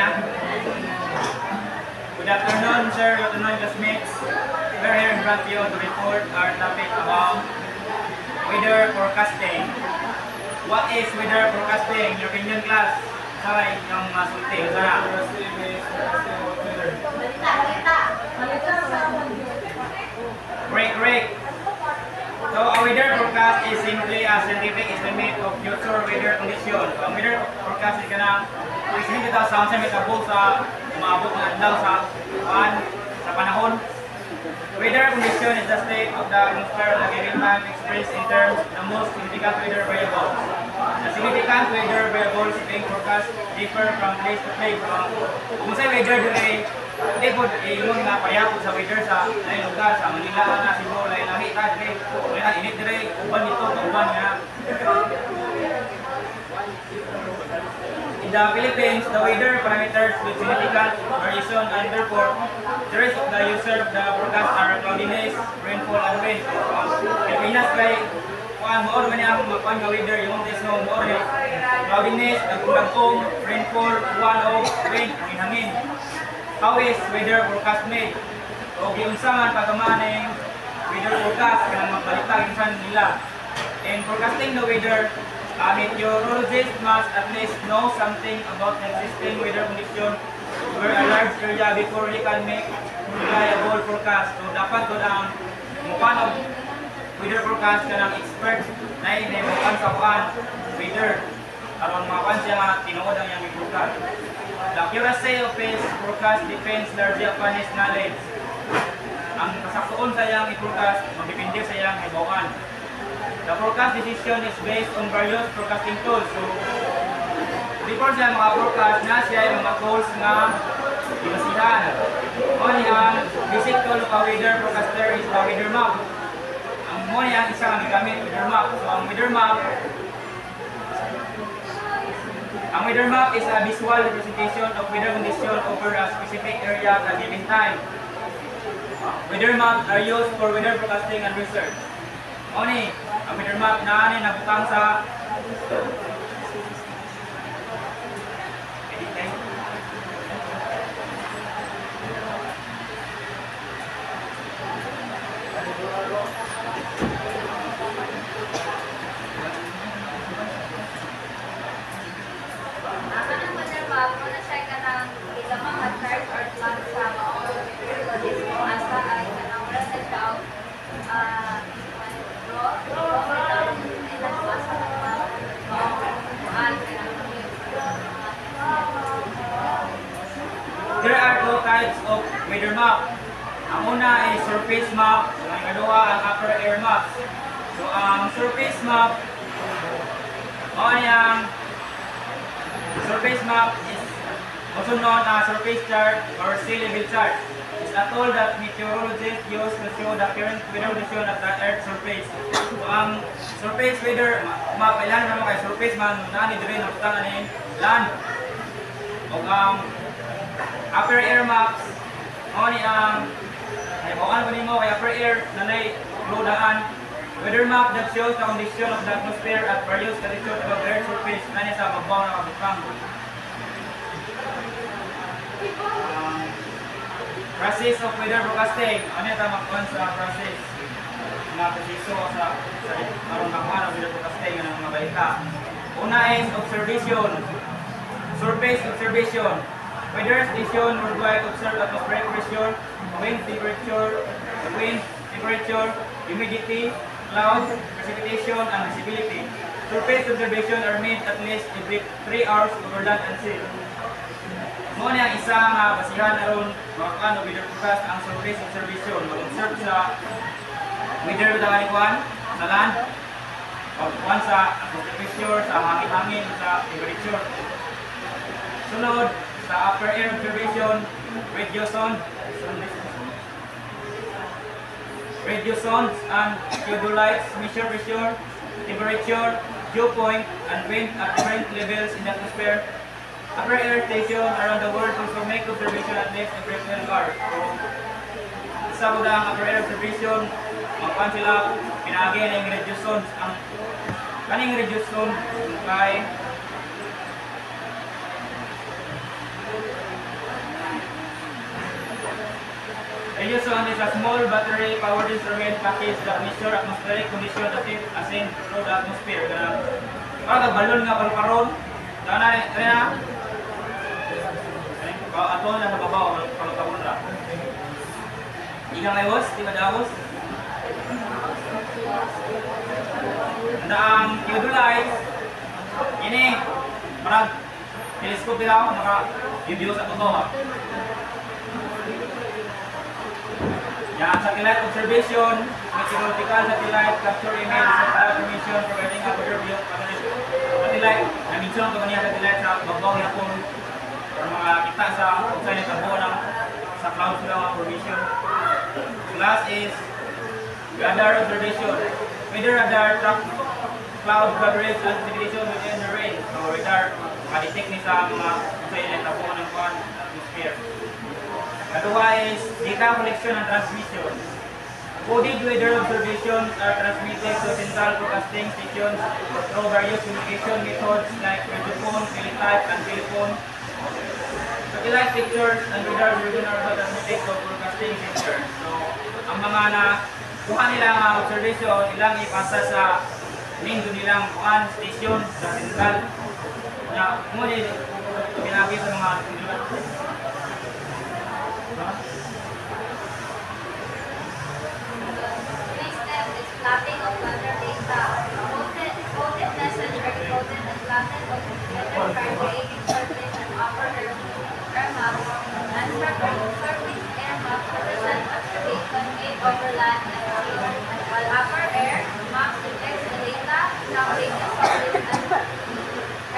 niya. Good afternoon, sir. Good afternoon, classmates. We're here in front of you to report our topic about weather forecasting. What is weather forecasting? Your opinion, class? Sorry, yung sulti. Sana. Great. So, a weather forecast is simply a scientific estimate of future weather condition. So, ang weather forecast is kanang estimate ito sa may tabo sa umabot na daw sa panahon. Weather condition is the state of the atmosphere at a given time expressed in terms of the most significant weather variables. The significant weather variables being forecast differ from place to place. Kung sa weather dire, hindi po yung nga payapod sa weather sa lain lugar, sa Manila na Cebu, lain lahi ta dire, lain init dire, uban nito, uban nga. In the Philippines, the weather parameters with significant variation and therefore the rest of the user of the forecast are cloudiness, rainfall, and wind. Pilipinas kay kuan mo man ang makuan nga weather yung desno mo cloudiness, nagkulangkong, rainfall, uwan, wind, hangin. How is weather forecast made? O giunsa man pagamaning weather forecast kanang magbalita kinsan nila. In forecasting the weather, meteorologists must at least know something about the existing weather condition over a large area before they can make reliable forecast. So dapat ko ang mukan og weather forecast kanang expert na mukan sa kuan weather aron makuan siya nga tinuod ang iyang forecast. The accuracy of his forecast depends largely upon his knowledge. Ang kasaktuon sa iyang i-forecast magdepende sa iyang hibaw-an. The forecast decision is based on various forecasting tools. So, before siya maka-forecast na siya yung mga tools na ibasihan. One ang basic tool of a weather forecaster is the weather map. Ang muna yung isa ang gamit weather map. So, ang weather map is a visual representation of weather condition over a specific area at a given time. Weather maps are used for weather forecasting and research. Oni, ang weather map na nabutang sa There are two types of weather map. Ang una ay surface map, ang ikaduha ang upper air map. So ang surface map, surface map is also known as surface chart or sea level chart. It's a tool that meteorologists use to show the current weather condition at the Earth's surface. So ang surface weather map, ilan naman kay surface man, nani dire nakutang ani land. O upper air maps, oni ang hibaw-an ko nimo kay upper air nanay lodaan. Weather map that shows the condition of the atmosphere at various latitudes above the Earth's surface. Nani sa mabaw na kabutang. Process of weather forecasting. Ano yung tamakon sa process? Mga proseso sa karong kakuan ng weather forecasting ng mga balita. Una is observation. Surface observation. Weather station worldwide observe atmospheric pressure, wind temperature, humidity, clouds, precipitation, and visibility. Surface observation are made at least every 3 hours over land and sea. Muna ang isa nga basihan aron makakan og weather forecast ang surface observation. Mag-observe sa weather sa land, pagkuhan sa pressure, sa hangin-hangin, sa temperature. Sunod, sa upper air observation, radio zones and theodolites measure pressure, temperature, dew point, and wind at different levels in the atmosphere. Upper air station around the world also make observation at least every 12 hours. So, isa ko ang upper air observation, magpan sila pinagi na yung radio zones. Ang kaning radio zone kay Meduson is a small battery-powered instrument package that measure atmospheric condition as in through the atmosphere. Para balon nga paru-paron, dana kaya aton na nababaw paru-paron ra. Igang ayos, di madawos. Ang theodolite ini parang teleskop daw naka-video sa totoo. Yan, satellite observation, meteorological satellite capture image sa information providing a better view of satellite. Na-mention ko kanina satellite sa babaw na kung mga kita sa outside na tabo ng sa cloud sila mga formation. Last is radar observation. Weather radar track cloud coverage and segregation within the range. So radar, makadetect ni sa mga outside na tabo ng atmosphere. Kedua is data collection and transmission. Coded weather observations are transmitted to central broadcasting stations through various communication methods like radiophone, teletype, and telephone. Satellite pictures and radar vision are also transmitted to broadcasting centers. So, ang mga kuha nilang observation, ilang ipasa sa main nilang kuhan station sa central. Na, kung hindi, pinagi sa mga Next step is plotting of weather data. Codedness and recoded and plotted of weather by creating surface and upper air map and surface air map represent observation made over land and sea, while upper air map reflects the data from radio sources and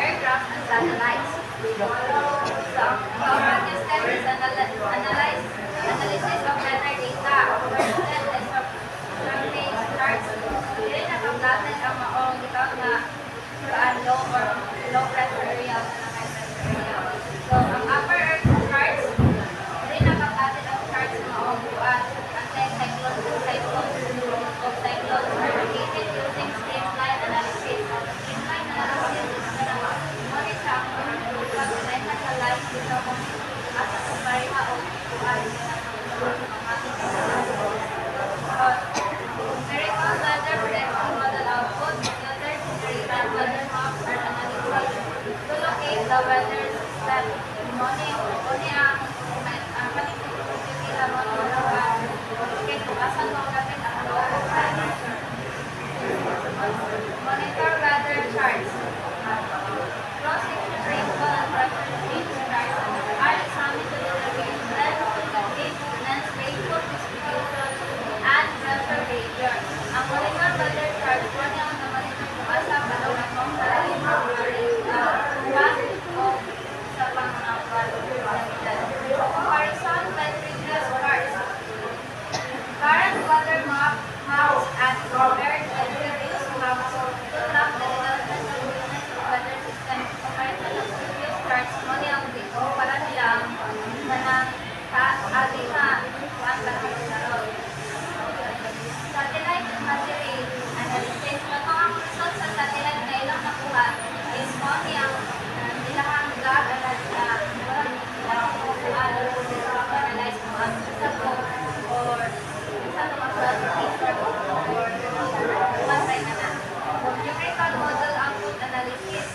aircraft and satellites. So, our next step is analysis of weather data. First step is survey charts. Dili na paglatin ang maong ikaw na low or low pressure area o high pressure area. So, ang upper earth charts, dili na paglatin ang charts na maong buwan. Anti-cyclones of cyclones are located using streamline analysis. Streamline analysis is na monitor ang pag-connect sa live dito kung asa kung pareha o buwan numerical weather prediction model output, computer-generated weather maps are analyzed to locate the weather that moni ang panitipin na monolawan kaya kung asan mo kapit ang local monitor weather charts. Cross-section rainfall and pressure change charts are examined to determine lens rainfall distribution and pressure gradient. Ang monitor weather chart po niya ang na-monitor kung asa palaw na kung sarayin ang buwan o sa pang-buwan. Comparison by previous charts. Current weather maps and compared with previous maps to track the development of units of weather system. Comparison of previous charts mo niya ang dito para nilang manang ating na kuwan para sa road. Satellite material analysis. Ito ang result sa satellite na ilang nakuha is mo niyang nilahang analyze mo ang isa ko or isa ko or matay na na. Numerical model output analysis.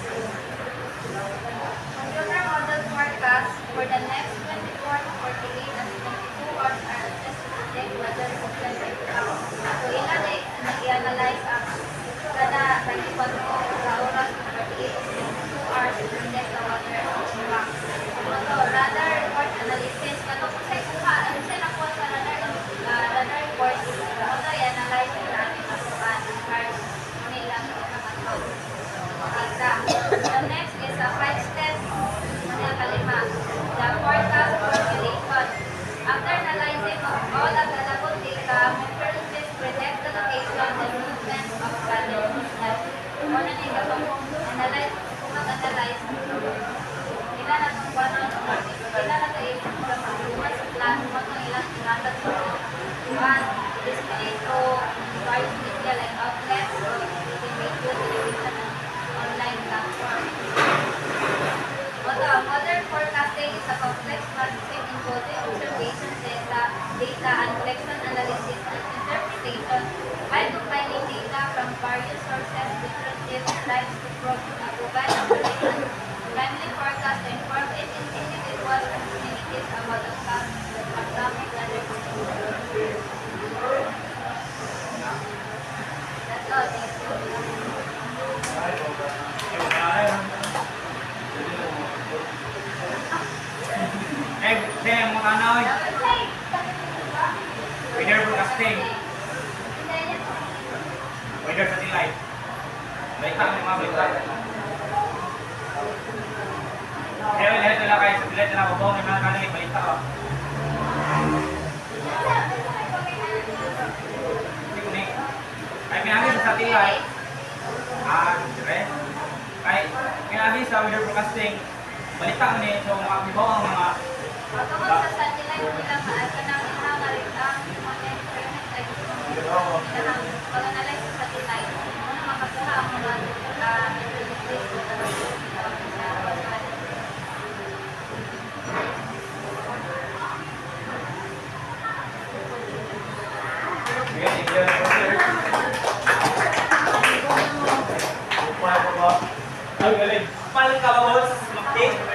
Computer model forecast for the next 24 to 48 and 22 hours are assessed to predict weather system breakdown. So, ilan ay nag-i-analyze ang kada 24 sa oras 48 to 22 hours satellite na nababaw ng mga kanang ibalita ko. Hindi ko ni. Ay pinagi sa satellite. Dire. Ay pinagi sa weather forecasting. Balita mo ni so makabibaw ang mga Tungkol sa satellite nila, kanang inangalit ang mga experiment ay pag-analyze sa satellite, muna makakuha ang mga Ay, galing. Paling ka ba, boss? Mag-take?